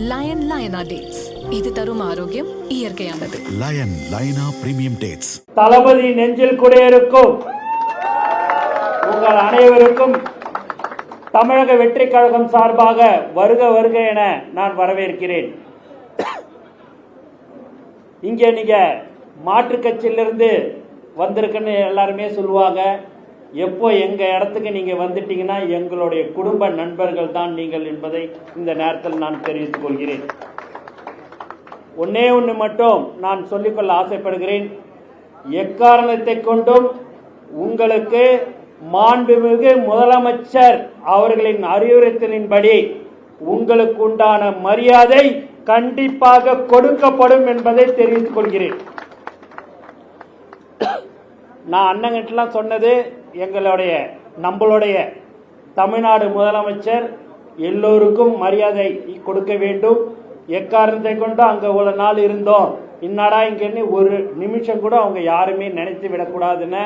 Line லயனா dates, இது தரும் ஆரோக்கியம் இயற்கையானது. லயன் லயனா பிரீமியம் டேட்ஸ். தளபதி நெஞ்சில் குடியிருக்கும் உங்கள் அனைவருக்கும் தமிழக வெற்றி கழகம் சார்பாக வருக வருக என நான் வரவேற்கிறேன். இங்கே நீங்க மாற்று கட்சியிலிருந்து வந்திருக்குன்னு எல்லாருமே சொல்லுவாங்க. எப்போ எங்க இடத்துக்கு நீங்க வந்துட்டீங்கன்னா எங்களுடைய குடும்ப நண்பர்கள் தான் நீங்கள் என்பதை இந்த நேரத்தில் நான் தெரிவித்துக் கொள்கிறேன். ஒன்னே ஒன்று மட்டும் நான் சொல்லிக்கொள்ள ஆசைப்படுகிறேன். எக்காரணத்தை கொண்டும் உங்களுக்கு மாண்புமிகு முதலமைச்சர் அவர்களின் அறிவுறுத்தலின்படி உங்களுக்கு உண்டான மரியாதை கண்டிப்பாக கொடுக்கப்படும் என்பதை தெரிவித்துக் கொள்கிறேன். நான் அண்ணங்கிட்டலாம் சொன்னது, நம்மளுடைய தமிழ்நாடு முதலமைச்சர் எல்லோருக்கும் மரியாதை கொடுக்க வேண்டும். எக்காரணத்தை கொண்டு அங்க ஒரு நாள் இருந்தோம், இன்னாடா இங்கன்னு ஒரு நிமிஷம் கூட அவங்க யாருமே நினைத்து விடக்கூடாதுன்னு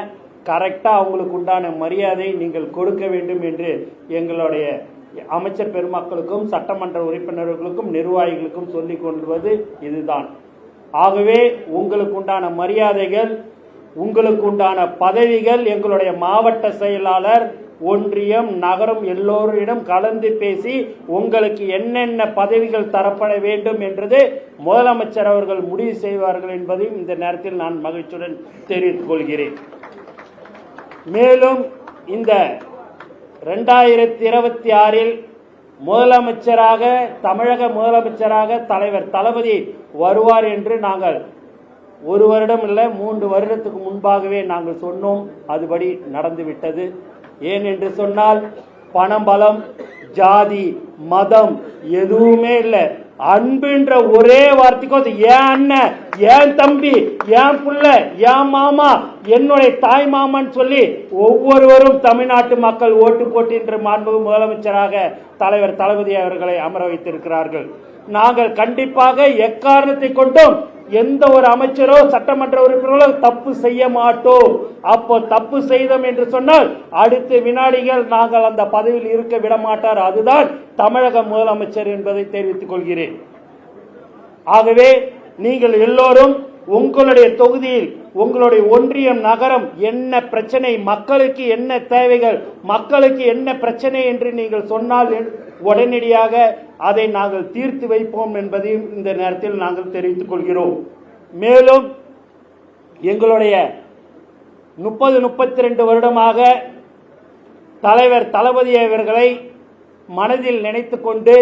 கரெக்டா அவங்களுக்கு உண்டான மரியாதை நீங்கள் கொடுக்க வேண்டும் என்று எங்களுடைய அமைச்சர் பெருமக்களுக்கும் சட்டமன்ற உறுப்பினர்களுக்கும் நிர்வாகிகளுக்கும் சொல்லிக் கொள்வது இதுதான். ஆகவே உங்களுக்கு உண்டான மரியாதைகள், உங்களுக்கு உண்டான பதவிகள் எங்களுடைய மாவட்ட செயலாளர், ஒன்றியம், நகரம் எல்லோரிடம் கலந்து பேசி உங்களுக்கு என்னென்ன பதவிகள் தரப்பட வேண்டும் என்றது முதலமைச்சர் அவர்கள் முடிவு செய்வார்கள் என்பதையும் இந்த நேரத்தில் நான் மகிழ்ச்சியுடன் தெரிவித்துக் கொள்கிறேன். மேலும் இந்த 2026 முதலமைச்சராக, தமிழக முதலமைச்சராக தலைவர் தளபதி வருவார் என்று நாங்கள் ஒரு வருடம் இல்லை 3 வருடத்துக்கு முன்பாகவே நாங்கள் சொன்னோம். அதுபடி நடந்துவிட்டது. ஏன் என்று சொன்னால் பணம், பலம், ஜாதி, மதம் எதுவுமே இல்லை. அன்புன்ற ஒரே வார்த்தைக்கும் அது ஏன் அண்ணன், ஏன் தம்பி, ஏன் புள்ள, ஏன் மாமா, என்னுடைய தாய் மாமன் சொல்லி ஒவ்வொருவரும் தமிழ்நாட்டு மக்கள் ஓட்டு போட்டு மாண்புமிகு முதலமைச்சராக தலைவர் தளபதி அவர்களை அமர வைத்திருக்கிறார்கள். நாங்கள் கண்டிப்பாக எக்காரணத்தை கொண்டும் எந்த ஒரு அமைச்சரோ சட்டமன்ற உறுப்பினர்களோ தப்பு செய்ய மாட்டோம். அப்போ தப்பு செய்தோம் என்று சொன்னால் அடுத்த வினாடிகள் நாங்கள் அந்த பதவியில் இருக்க விட மாட்டார். அதுதான் தமிழக முதலமைச்சர் என்பதை தெரிவித்துக் கொள்கிறேன். ஆகவே நீங்கள் எல்லோரும் உங்களுடைய தொகுதியில், உங்களுடைய ஒன்றியம், நகரம் என்ன பிரச்சனை, மக்களுக்கு என்ன தேவைகள், மக்களுக்கு என்ன பிரச்சனை என்று நீங்கள் சொன்னால் உடனடியாக அதை நாங்கள் தீர்த்து வைப்போம் என்பதையும் இந்த நேரத்தில் நாங்கள் தெரிவித்துக் கொள்கிறோம். மேலும் எங்களுடைய 30-32 வருடமாக தலைவர் தளபதி அவர்களை மனதில் நினைத்துக் கொண்டு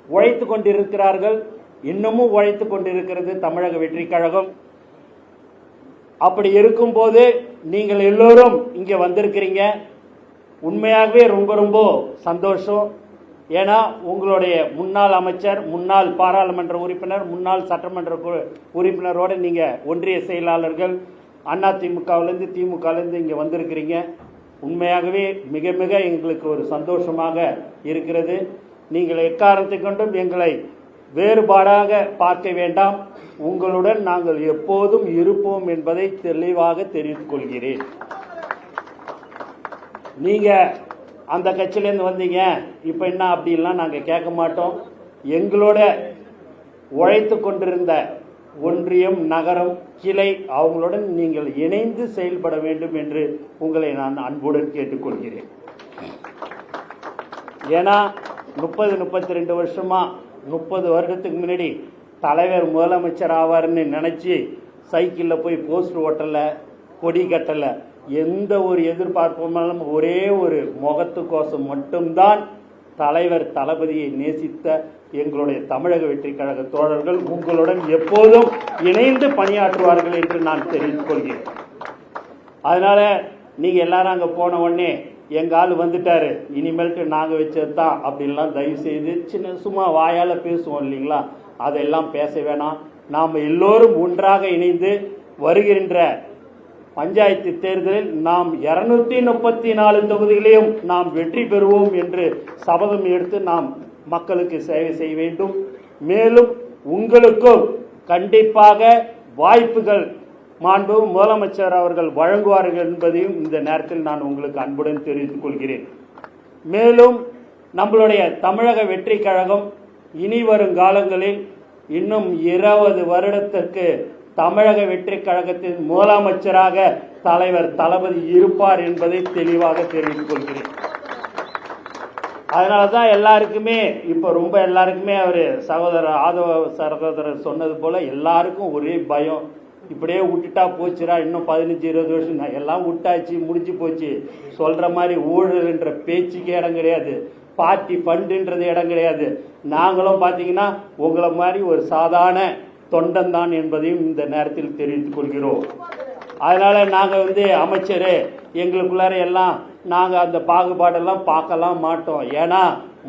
உழைத்துக் கொண்டிருக்கிறார்கள். இன்னமும் உழைத்துக் கொண்டிருக்கிறது தமிழக வெற்றி கழகம். அப்படி இருக்கும் போது நீங்கள் எல்லோரும் இங்க வந்திருக்கிறீங்க. உண்மையாகவே ரொம்ப ரொம்ப சந்தோஷம். ஏன்னா உங்களுடைய முன்னாள் அமைச்சர், முன்னாள் பாராளுமன்ற உறுப்பினர், முன்னாள் சட்டமன்ற உறுப்பினரோடு நீங்க ஒன்றிய செயலாளர்கள் அதிமுகவிலிருந்து திமுகவிலிருந்து இங்க வந்திருக்கிறீங்க. உண்மையாகவே மிக மிக எங்களுக்கு ஒரு சந்தோஷமாக இருக்கிறது. நீங்கள் எக்காரணத்தை கொண்டும் எங்களை வேறுபாடாக பார்க்க வேண்டாம். உங்களுடன் நாங்கள் எப்போதும் இருப்போம் என்பதை தெளிவாக தெரிவித்துக் கொள்கிறேன். நீங்க அந்த கட்சியிலேருந்து வந்தீங்க, இப்ப என்ன அப்படின்லாம் நாங்க கேட்க மாட்டோம். எங்களோட உழைத்து கொண்டிருந்த ஒன்றியம், நகரம், கிளை அவங்களுடன் நீங்கள் இணைந்து செயல்பட வேண்டும் என்று உங்களை நான் அன்புடன் கேட்டுக்கொள்கிறேன். ஏன்னா 30-32 வருஷமா, 30 வருடத்துக்கு முன்னாடி தலைவர் முதலமைச்சர் ஆவார்னு நினைச்சு சைக்கிள்ல போய் போஸ்டர் ஓட்டல, கொடி கட்டல, எந்த ஒரு எதிர்பார்ப்பும் ஒரே ஒரு முகத்துக்கோசம் மட்டும்தான் தலைவர் தளபதியை நேசித்த எங்களுடைய தமிழக வெற்றி கழக தோழர்கள் உங்களுடன் எப்போதும் இணைந்து பணியாற்றுவார்கள் என்று நான் தெரிவித்துக் கொள்கிறேன். அதனால நீங்க எல்லாரும் அங்க போன உடனே எங்க ஆள் வந்துட்டாரு, இனிமேல்ட்டு நாங்க வச்சதுதான் அப்படின்லாம் தயவு செய்து சும்மா வாயால பேசுவோம் இல்லைங்களா, அதெல்லாம் பேச வேணாம். நாம் எல்லோரும் ஒன்றாக இணைந்து வருகின்ற பஞ்சாயத்து தேர்தலில் நாம் 234 தொகுதிகளையும் நாம் வெற்றி பெறுவோம் என்று சபதம் எடுத்து நாம் மக்களுக்கு சேவை செய்ய வேண்டும். மேலும் உங்களுக்கும் கண்டிப்பாக வாய்ப்புகள் மாண்பு முதலமைச்சர் அவர்கள் வழங்குவார்கள் என்பதையும் இந்த நேரத்தில் நான் உங்களுக்கு அன்புடன் தெரிவித்துக் கொள்கிறேன். மேலும் நம்மளுடைய தமிழக வெற்றி கழகம் இனி வரும் காலங்களில் இன்னும் 20 வருடத்திற்கு தமிழக வெற்றி கழகத்தின் முதலமைச்சராக தலைவர் தளபதி இருப்பார் என்பதை தெளிவாக தெரிவித்துக் கொள்கிறேன். அதனால தான் எல்லாருக்குமே இப்போ ரொம்ப எல்லாருக்குமே அவர் சகோதரர் சொன்னது போல எல்லாருக்கும் ஒரே பயம். இப்படியே விட்டுட்டா போச்சுடா, இன்னும் 15-20 வருஷம் தான், எல்லாம் விட்டாச்சு, முடிஞ்சு போச்சு. சொல்ற மாதிரி ஊழல் என்ற பேச்சுக்கு இடம் கிடையாது, பார்ட்டி ஃபண்டுன்றது இடம் கிடையாது. நாங்களும் பார்த்தீங்கன்னா உங்களை மாதிரி ஒரு சாதாரண தொண்டன் தான் என்பதையும் இந்த நேரத்தில் தெரிவித்துக் கொள்கிறோம். அதனால நாங்கள் அமைச்சர் எங்களுக்குள்ளார எல்லாம் நாங்கள் அந்த பாகுபாடெல்லாம் பார்க்கலாம் மாட்டோம். ஏன்னா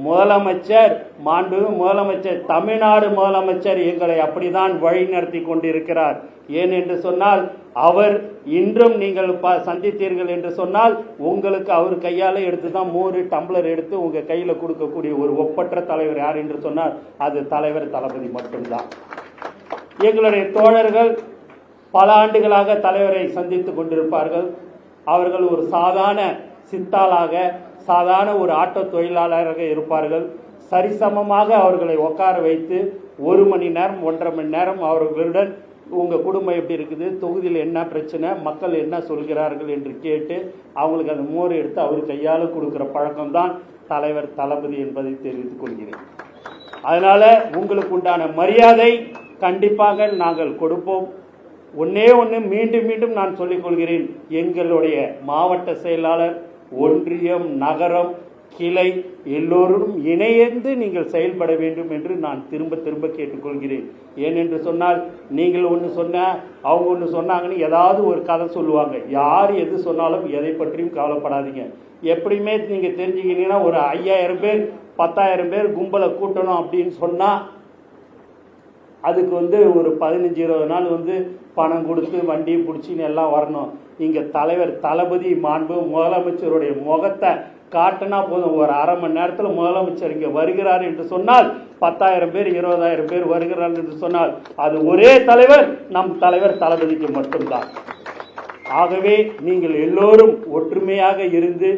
முதலமைச்சர், மாண்புமிகு முதலமைச்சர், தமிழ்நாடு முதலமைச்சர் எங்களை அப்படிதான் வழி நடத்தி கொண்டிருக்கிறார். ஏன் என்று சொன்னால் அவர் இன்றும் நீங்கள் சந்தித்தீர்கள் என்று சொன்னால் உங்களுக்கு அவர் கையால் எடுத்து தான் 3 டம்ளர் எடுத்து உங்கள் கையில் கொடுக்கக்கூடிய ஒரு ஒப்பற்ற தலைவர் யார் என்று சொன்னால் அது தலைவர் தளபதி மட்டும்தான். எங்களுடைய தோழர்கள் பல ஆண்டுகளாக தலைவரை சந்தித்து கொண்டிருப்பார்கள். அவர்கள் ஒரு சாதாரண சித்தாளாக, சாதாரண ஒரு ஆட்டோ தொழிலாளராக இருப்பார்கள். சரிசமமாக அவர்களை உட்கார வைத்து 1 மணி நேரம் 1.5 மணி நேரம் அவர்களுடன் உங்கள் குடும்பம் எப்படி இருக்குது, தொகுதியில் என்ன பிரச்சனை, மக்கள் என்ன சொல்கிறார்கள் என்று கேட்டு அவங்களுக்கு அந்த மோர் எடுத்து அவர் கையால் கொடுக்குற பழக்கம்தான் தலைவர் தளபதி என்பதை தெரிவித்துக் கொள்கிறேன். அதனால உங்களுக்கு உண்டான மரியாதை கண்டிப்பாக நாங்கள் கொடுப்போம். ஒன்னே ஒன்று மீண்டும் மீண்டும் நான் சொல்லிக் கொள்கிறேன், எங்களுடைய மாவட்ட செயலாளர், ஒன்றியம், நகரம், கிளை எல்லோரும் இணைந்து நீங்கள் செயல்பட வேண்டும் என்று நான் திரும்ப திரும்ப கேட்டுக்கொள்கிறேன். ஏனென்று சொன்னால் நீங்கள் ஒன்று சொன்ன அவங்க ஒன்று சொன்னாங்கன்னு ஏதாவது ஒரு கதை சொல்லுவாங்க. யார் எது சொன்னாலும் எதை பற்றியும் கவலைப்படாதீங்க. எப்படியுமே நீங்கள் தெரிஞ்சுக்கிட்டீங்கன்னா ஒரு 5000 பேர் 10,000 பேர் கும்பலை கூட்டணும் அப்படின்னு சொன்னால் அதுக்கு ஒரு 15-20 நாள் பணம் கொடுத்து வண்டியை பிடிச்சின்னு எல்லாம் வரணும். இங்கே தலைவர் தளபதி மாண்பு முதலமைச்சருடைய முகத்தை காட்டினா போதும், ஒரு அரை மணி நேரத்தில் முதலமைச்சர் இங்கே வருகிறார் என்று சொன்னால் 10,000 பேர் 20,000 பேர் வருகிறார் என்று சொன்னால் அது ஒரே தலைவர், நம் தலைவர் தளபதிக்கு மட்டும்தான். ஆகவே நீங்கள் எல்லோரும் ஒற்றுமையாக இருந்து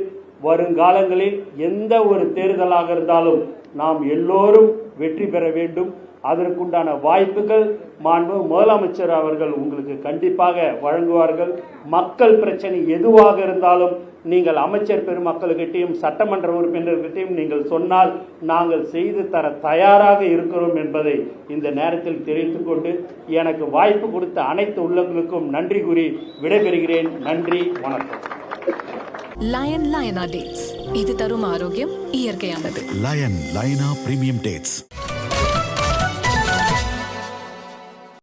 வருங்காலங்களில் எந்த ஒரு தேர்தலாக இருந்தாலும் நாம் எல்லோரும் வெற்றி பெற வேண்டும். அதற்குண்டான வாய்ப்புகள் மாண்பு முதலமைச்சர் அவர்கள் உங்களுக்கு கண்டிப்பாக வழங்குவார்கள். மக்கள் பிரச்சனை எதுவாக இருந்தாலும் நீங்கள் அமைச்சர் பெருமக்களுக்கிட்டையும் சட்டமன்ற உறுப்பினர்கிட்டையும் நீங்கள் சொன்னால் நாங்கள் செய்து தர தயாராக இருக்கிறோம் என்பதை இந்த நேரத்தில் தெரிவித்துக் கொண்டு எனக்கு வாய்ப்பு கொடுத்த அனைத்து உள்ளங்களுக்கும் நன்றி கூறி விடைபெறுகிறேன். நன்றி, வணக்கம். லயனா டேட்ஸ், இது தரும் ஆரோக்கியம் இயற்கையானது. லயனா பிரீமியம் டேட்ஸ்.